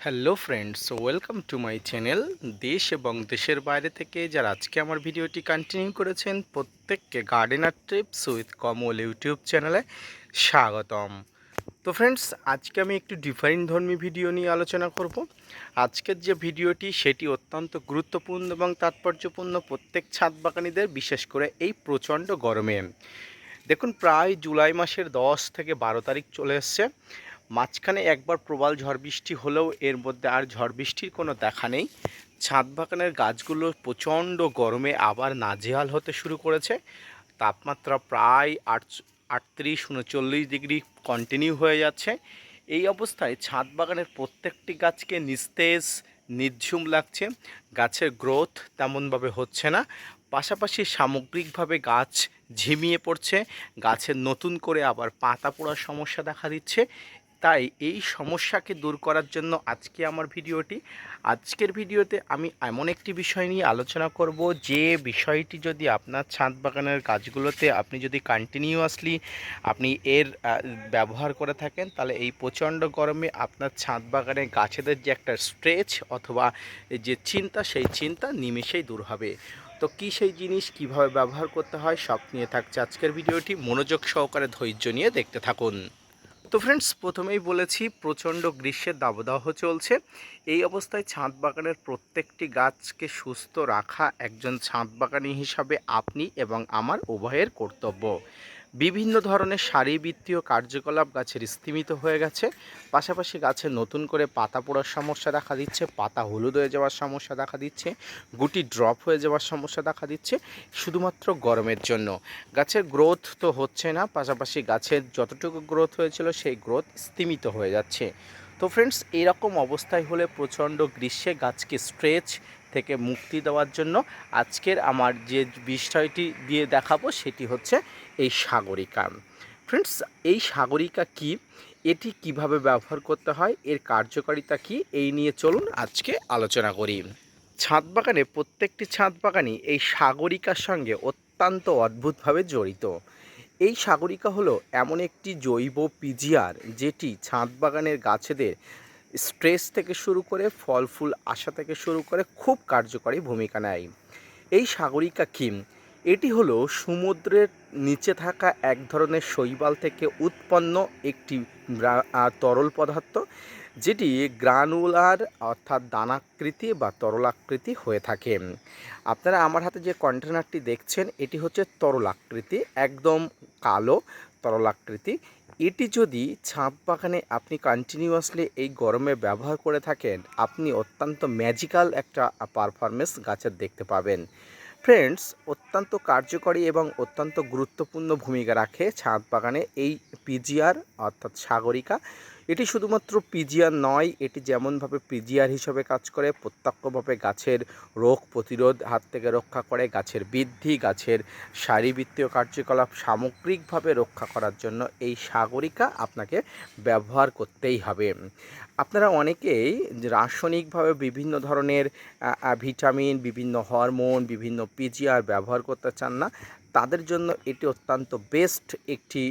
Hello friends, welcome to my channel. দেশ এবং দেশের বাইরে থেকে যারা আজকে আমার ভিডিওটি কন্টিনিউ করেছেন প্রত্যেককে gardener TRIPS with Kamal YouTube চ্যানেলে স্বাগতম। তো ফ্রেন্ডস, আজকে আমি একটু ডিফারেন্ট ধর্মী ভিডিও নিয়ে আলোচনা করব। আজকের যে ভিডিওটি সেটি অত্যন্ত গুরুত্বপূর্ণ এবং তাৎপর্যপূর্ণ প্রত্যেক ছাদ বাগানীদের, বিশেষ করে এই প্রচণ্ড গরমে। দেখুন, প্রায় জুলাই মাসের 10 থেকে 12 তারিখ চলে এসছে। মাঝখানে একবার প্রবল ঝড় বৃষ্টি হলেও এর মধ্যে আর ঝড় বৃষ্টির কোনো দেখা নেই। ছাদ বাগানের গাছগুলো প্রচণ্ড গরমে আবার নাজেহাল হতে শুরু করেছে। তাপমাত্রা প্রায় 38-39 ডিগ্রি কন্টিনিউ হয়ে যাচ্ছে। এই অবস্থায় ছাদ বাগানের প্রত্যেকটি গাছকে নিস্তেজ, নির্ঝুম লাগছে। গাছের গ্রোথ তেমনভাবে হচ্ছে না, পাশাপাশি সামগ্রিকভাবে গাছ ঝিমিয়ে পড়ছে। গাছের নতুন করে আবার পাতা পোড়ার সমস্যা দেখা দিচ্ছে। তাই এই সমস্যাকে দূর করার জন্য আজকে আমার ভিডিওটি। আজকের ভিডিওতে আমি এমন একটি বিষয় নিয়ে আলোচনা করব, যে বিষয়টি যদি আপনার ছাদ বাগানের গাছগুলোতে আপনি যদি কন্টিনিউয়াসলি আপনি এর ব্যবহার করে থাকেন, তাহলে এই প্রচণ্ড গরমে আপনার ছাদ বাগানে গাছেদের যে একটা স্ট্রেস অথবা যে চিন্তা, সেই চিন্তা নিমেষেই দূর হবে। তো কী সেই জিনিস, কিভাবে ব্যবহার করতে হয়, সব নিয়ে থাকছে আজকের ভিডিওটি। মনোযোগ সহকারে ধৈর্য নিয়ে দেখতে থাকুন। তো ফ্রেন্ডস, প্রথমেই বলেছি প্রচণ্ড গ্রীষ্মের দাবদাহ চলছে। এই অবস্থায় ছাদ বাগানের প্রত্যেকটি গাছকে সুস্থ রাখা একজন ছাদ বাগানী হিসাবে আপনি এবং আমার উভয়ের কর্তব্য। বিভিন্ন ধরনের শারীরবৃত্তীয় কার্যকলাপ গাছের স্তিমিত হয়ে গেছে। পাশাপাশি গাছের নতুন করে পাতা পোড়ার সমস্যা দেখা দিচ্ছে, পাতা হলুদ হয়ে যাওয়ার সমস্যা দেখা দিচ্ছে, গুটি ড্রপ হয়ে যাওয়ার সমস্যা দেখা দিচ্ছে, শুধুমাত্র গরমের জন্য। গাছের গ্রোথ তো হচ্ছে না, পাশাপাশি গাছের যতটুকু গ্রোথ হয়েছিল সেই গ্রোথ স্তিমিত হয়ে যাচ্ছে। তো ফ্রেন্ডস, এরকম অবস্থায় হলে প্রচণ্ড গ্রীষ্মে গাছকে স্ট্রেচ থেকে মুক্তি দেওয়ার জন্য আজকের আমার যে বিষয়টি দিয়ে দেখাবো সেটি হচ্ছে এই সাগরিকা। ফ্রেন্ডস, এই সাগরিকা কি, এটি কিভাবে ব্যবহার করতে হয়, এর কার্যকারিতা কি, এই নিয়ে চলুন আজকে আলোচনা করি। ছাদ বাগানে প্রত্যেকটি ছাদ বাগানই এই সাগরিকার সঙ্গে অত্যন্ত অদ্ভুতভাবে জড়িত। এই সাগরিকা হলো এমন একটি জৈব পিজিআর, যেটি ছাদ বাগানের গাছেদের স্ট্রেস থেকে শুরু করে ফল ফুল আসা থেকে শুরু করে খুব কার্যকরী ভূমিকা নেয়। এই সাগরিকা কি? এটি হলো সমুদ্রের নিচে থাকা এক ধরনের শৈবাল থেকে উৎপন্ন একটি তরল পদার্থ, যেটি গ্রানুলার অর্থাৎ দানাকৃতি বা তরলাকৃতি হয়ে থাকে। আপনারা আমার হাতে যে কন্টেনারটি দেখছেন, এটি হচ্ছে তরলাকৃতি, একদম কালো তরলাকৃতি। এটি যদি ছাদ বাগানে আপনি কন্টিনিউয়াসলি এই গরমে ব্যবহার করে থাকেন, আপনি অত্যন্ত ম্যাজিক্যাল একটা পারফরমেন্স গাছের দেখতে পাবেন। ফ্রেন্ডস, অত্যন্ত কার্যকরী এবং অত্যন্ত গুরুত্বপূর্ণ ভূমিকা রাখে ছাদ বাগানে এই পিজিআর অর্থাৎ সাগরিকা। এটি শুধুমাত্র পিজিআর নয়, এটি যেমনভাবে পিজিআর হিসেবে কাজ করে, প্রত্যক্ষভাবে গাছের রোগ প্রতিরোধ হাত থেকে রক্ষা করে, গাছের বৃদ্ধি, গাছের শারীরবৃত্তীয় কার্যকলাপ সামগ্রিকভাবে রক্ষা করার জন্য এই সাগরিকা আপনাকে ব্যবহার করতেই হবে। আপনারা অনেকেই রাসায়নিকভাবে বিভিন্ন ধরনের ভিটামিন, বিভিন্ন হরমোন, বিভিন্ন পিজিআর ব্যবহার করতে চান না। তাদের জন্য এটি অত্যন্ত বেস্ট একটি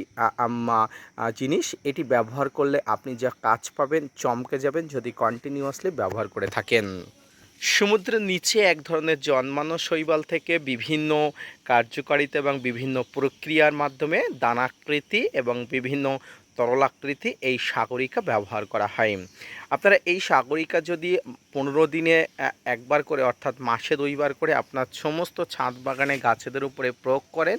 জিনিস। এটি ব্যবহার করলে আপনি যা কাজ পাবেন, চমকে যাবেন যদি কন্টিনিউয়াসলি ব্যবহার করে থাকেন। সমুদ্রের নিচে এক ধরনের জন্মানো শৈবাল থেকে বিভিন্ন কার্যকারিতা এবং বিভিন্ন প্রক্রিয়ার মাধ্যমে দানাকৃতি এবং বিভিন্ন তরলাকৃতি এই সাগরিকা ব্যবহার করা হয়। আপনারা এই সাগরিকা যদি 15 দিনে একবার করে অর্থাৎ মাসে 2 বার করে আপনার সমস্ত ছাদ বাগানে গাছেদের উপরে প্রয়োগ করেন,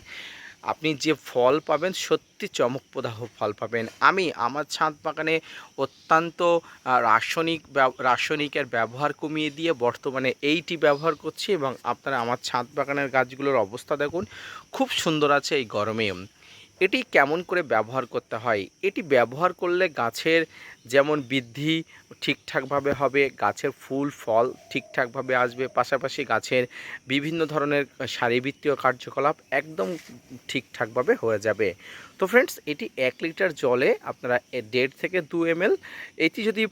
আপনি যে ফল পাবেন সত্যি চমকপ্রদাহ ফল পাবেন। আমি আমার ছাদ বাগানে অত্যন্ত রাসায়নিকের ব্যবহার কমিয়ে দিয়ে বর্তমানে এইটি ব্যবহার করছি, এবং আপনারা আমার ছাদ বাগানের গাছগুলোর অবস্থা দেখুন, খুব সুন্দর আছে এই গরমে। এটি কেমন করে ব্যবহার করতে হয়? এটি ব্যবহার করলে গাছের যেমন বৃদ্ধি ঠিকঠাকভাবে হবে, গাছের ফুল ফল ঠিকঠাকভাবে আসবে, পাশাপাশি গাছের বিভিন্ন ধরনের শারীরবৃত্তীয় কার্যকলাপ একদম ঠিকঠাকভাবে হয়ে যাবে। তো ফ্রেন্ডস, এটি 1 লিটার জলে আপনারা 1.5 থেকে 2 ml, এটি যদি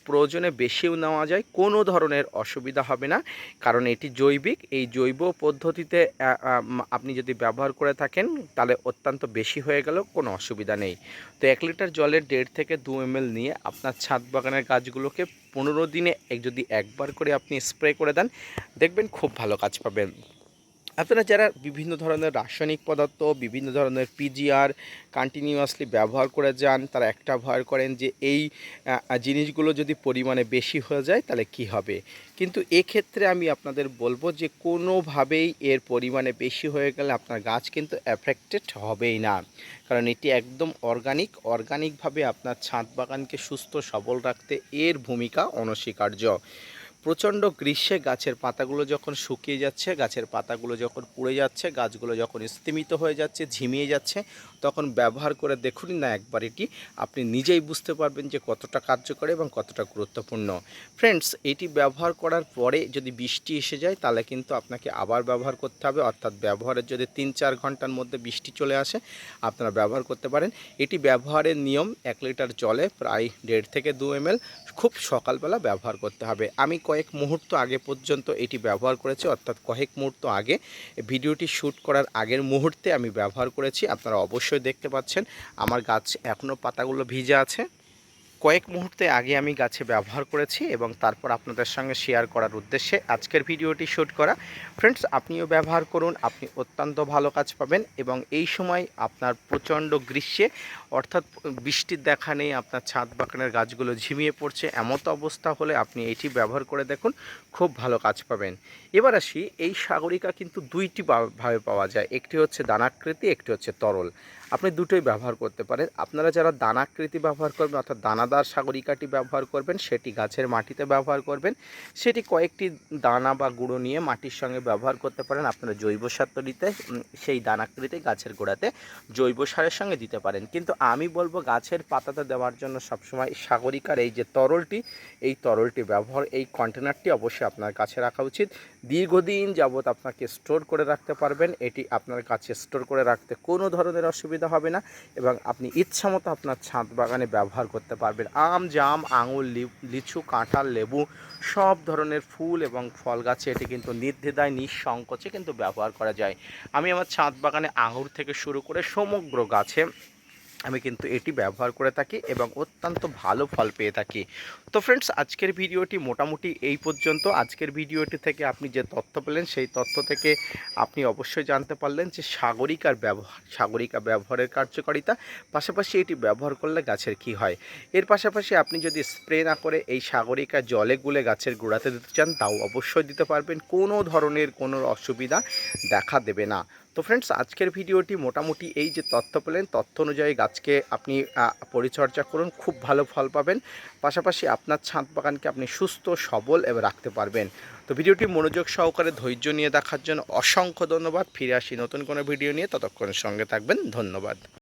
প্রয়োজনে বেশিও নেওয়া যায় কোনো ধরনের অসুবিধা হবে না, কারণ এটি জৈবিক। এই জৈব পদ্ধতিতে আপনি যদি ব্যবহার করে থাকেন, তাহলে অত্যন্ত বেশি হয়ে গেলেও কোনো অসুবিধা নেই। তো 1 লিটার জলের 1.5 থেকে 2 ml নিয়ে আপনার ছাদ বাগানের গাছগুলোকে 15 দিনে যদি একবার করে আপনি স্প্রে করে দেন, দেখবেন খুব ভালো কাজ পাবেন। আপনারা যারা বিভিন্ন ধরনের রাসায়নিক পদার্থ, বিভিন্ন ধরনের পিজিআর কন্টিনিউয়াসলি ব্যবহার করে যান, তারা একটা ভয় করেন যে এই জিনিসগুলো যদি পরিমাণে বেশি হয়ে যায় তাহলে কি হবে। কিন্তু এক্ষেত্রে আমি আপনাদের বলবো যে কোনোভাবেই এর পরিমাণে বেশি হয়ে গেলে আপনার গাছ কিন্তু এফেক্টেড হবেই না, কারণ এটি একদম অর্গানিকভাবে আপনার ছাদ বাগানকে সুস্থ সবল রাখতে এর ভূমিকা অনস্বীকার্য। প্রচণ্ড গ্রীষ্মে গাছের পাতাগুলো যখন শুকিয়ে যাচ্ছে, গাছের পাতাগুলো যখন পুড়ে যাচ্ছে, গাছগুলো যখন স্তিমিত হয়ে যাচ্ছে, ঝিমিয়ে যাচ্ছে, তখন ব্যবহার করে দেখুন না একবার, এটি আপনি নিজেই বুঝতে পারবেন যে কতটা কার্যকরী এবং কতটা গুরুত্বপূর্ণ। ফ্রেন্ডস, এটি ব্যবহার করার পরে যদি বৃষ্টি এসে যায় তাহলে কিন্তু আপনাকে আবার ব্যবহার করতে হবে, অর্থাৎ ব্যবহারের যদি 3-4 ঘন্টার মধ্যে বৃষ্টি চলে আসে আপনারা ব্যবহার করতে পারেন। এটি ব্যবহারের নিয়ম 1 লিটার জলে প্রায় 1.5 থেকে 2 ml খুব সকালবেলা ব্যবহার করতে হবে। আমি কয়েক মুহূর্ত আগে পর্যন্ত এটি ব্যবহার করেছি, অর্থাৎ কয়েক মুহূর্ত আগে, ভিডিওটি শ্যুট করার আগের মুহূর্তে আমি ব্যবহার করেছি। আপনারা অবশ্যই দেখতে পাচ্ছেন আমার গাছ এখনও পাতাগুলো ভিজে আছে। কয়েক মুহূর্তে আগে আমি গাছে ব্যবহার করেছি এবং তারপর আপনাদের সঙ্গে শেয়ার করার উদ্দেশ্যে আজকের ভিডিওটি শ্যুট করা। ফ্রেন্ডস, আপনিও ব্যবহার করুন, আপনি অত্যন্ত ভালো কাজ পাবেন। এবং এই সময় আপনার প্রচণ্ড গ্রীষ্মে, অর্থাৎ বৃষ্টির দেখা নেই, আপনার ছাদ বাগানের গাছগুলো ঝিমিয়ে পড়ছে, এমতো অবস্থা হলে আপনি এটি ব্যবহার করে দেখুন, খুব ভালো কাজ পাবেন। এবার আসি, এই সাগরিকা কিন্তু দুইটি ভাবে পাওয়া যায়, একটি হচ্ছে দানাকৃতি, একটি হচ্ছে তরল। আপনি দুটোই ব্যবহার করতে পারেন। আপনারা যারা দানাকৃতি ব্যবহার করবেন, অর্থাৎ দানাদার সাগরিকাটি ব্যবহার করবেন, সেটি গাছের মাটিতে ব্যবহার করবেন। সেটি কয়েকটি দানা বা গুঁড়ো নিয়ে মাটির সঙ্গে ব্যবহার করতে পারেন। আপনারা জৈব সার তৈরিতে সেই দানাকৃতি গাছের গোড়াতে জৈব সারের সঙ্গে দিতে পারেন। কিন্তু আমি বলবো গাছের পাতাতে দেওয়ার জন্য সবসময় সাগরিকার এই যে তরলটি, এই তরলটি ব্যবহার, এই কন্টেনারটি অবশ্যই আপনার কাছে রাখা উচিত। দীর্ঘদিন যাবৎ আপনাকে স্টোর করে রাখতে পারবেন। এটি আপনার কাছে স্টোর করে রাখতে কোনো ধরনের অসুবিধা হবে না এবং আপনি ইচ্ছামতো আপনার ছাদ বাগানে ব্যবহার করতে পারবেন। আম, জাম, আঙুর, লিচু, কাঁঠাল, লেবু, সব ধরনের ফুল এবং ফল গাছে এটি কিন্তু নির্দ্বিধায় নিঃসংকোচে কিন্তু ব্যবহার করা যায়। আমি আমার ছাদ বাগানে আঙুর থেকে শুরু করে সমগ্র গাছে আমি কিন্তু এটি ব্যবহার করে থাকি এবং অত্যন্ত ভালো ফল পেয়ে থাকি। তো ফ্রেন্ডস, আজকের ভিডিওটি মোটামুটি এই পর্যন্ত। আজকের ভিডিওটি থেকে আপনি যে তথ্য পেলেন, সেই তথ্য থেকে আপনি অবশ্যই জানতে পারলেন যে সাগরিকা ব্যবহারের কার্যকারিতা, পাশাপাশি এটি ব্যবহার করলে গাছের কি হয়। এর পাশাপাশি আপনি যদি স্প্রে না করে এই সাগরিকা জলে গুলে গাছের গোড়াতে দিতে চান, তাও অবশ্যই দিতে পারবেন, কোনো ধরনের কোনো অসুবিধা দেখা দেবে না। তো ফ্রেন্ডস, আজকের ভিডিওটি মোটামুটি এই যে তথ্য পেলেন, তথ্য অনুযায়ী গাছকে আপনি পরিচর্যা করুন, খুব ভালো ফল পাবেন। পাশাপাশি আপনার ছাদ বাগানকে আপনি সুস্থ সবল এবং রাখতে পারবেন। তো ভিডিওটি মনোযোগ সহকারে ধৈর্য নিয়ে দেখার জন্য অসংখ্য ধন্যবাদ। ফিরে আসি নতুন কোনো ভিডিও নিয়ে, ততক্ষণের সঙ্গে থাকবেন। ধন্যবাদ।